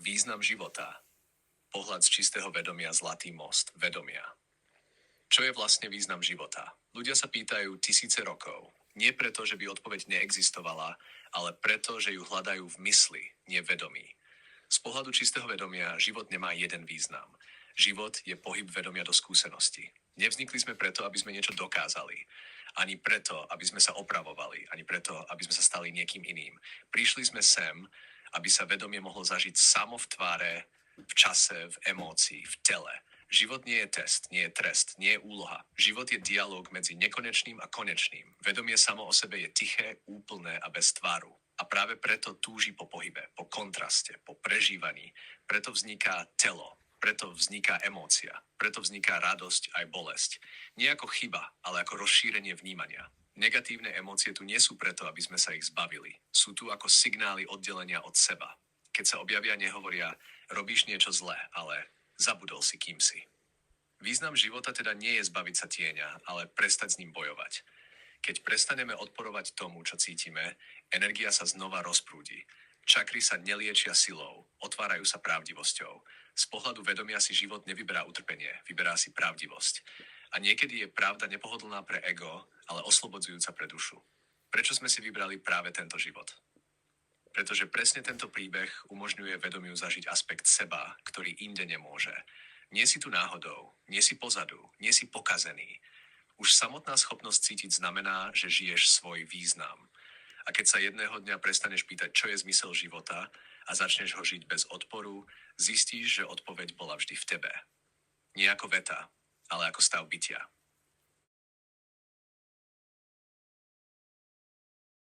Význam života. Pohľad z čistého vedomia, zlatý most, vedomia. Čo je vlastne význam života? Ľudia sa pýtajú tisíce rokov. Nie preto, že by odpoveď neexistovala, ale preto, že ju hľadajú v mysli, nie vedomí. Z pohľadu čistého vedomia život nemá jeden význam. Život je pohyb vedomia do skúsenosti. Nevznikli sme preto, aby sme niečo dokázali. Ani preto, aby sme sa opravovali. Ani preto, aby sme sa stali niekým iným. Prišli sme sem, aby sa vedomie mohlo zažiť samo v tvare, v čase, v emócii, v tele. Život nie je test, nie je trest, nie je úloha. Život je dialóg medzi nekonečným a konečným. Vedomie samo o sebe je tiché, úplné a bez tváru. A práve preto túži po pohybe, po kontraste, po prežívaní. Preto vzniká telo, preto vzniká emócia, preto vzniká radosť aj bolesť. Nie ako chyba, ale ako rozšírenie vnímania. Negatívne emócie tu nie sú preto, aby sme sa ich zbavili. Sú tu ako signály oddelenia od seba. Keď sa objavia, nehovoria, robíš niečo zlé, ale zabudol si, kým si. Význam života teda nie je zbaviť sa tieňa, ale prestať s ním bojovať. Keď prestaneme odporovať tomu, čo cítime, energia sa znova rozprúdi. Čakry sa neliečia silou, otvárajú sa pravdivosťou. Z pohľadu vedomia si život nevyberá utrpenie, vyberá si pravdivosť. A niekedy je pravda nepohodlná pre ego, ale oslobodzujúca pre dušu. Prečo sme si vybrali práve tento život? Pretože presne tento príbeh umožňuje vedomiu zažiť aspekt seba, ktorý inde nemôže. Nie si tu náhodou, nie si pozadu, nie si pokazený. Už samotná schopnosť cítiť znamená, že žiješ svoj význam. A keď sa jedného dňa prestaneš pýtať, čo je zmysel života a začneš ho žiť bez odporu, zistíš, že odpoveď bola vždy v tebe. Nie ako veta, ale ako stav bytia.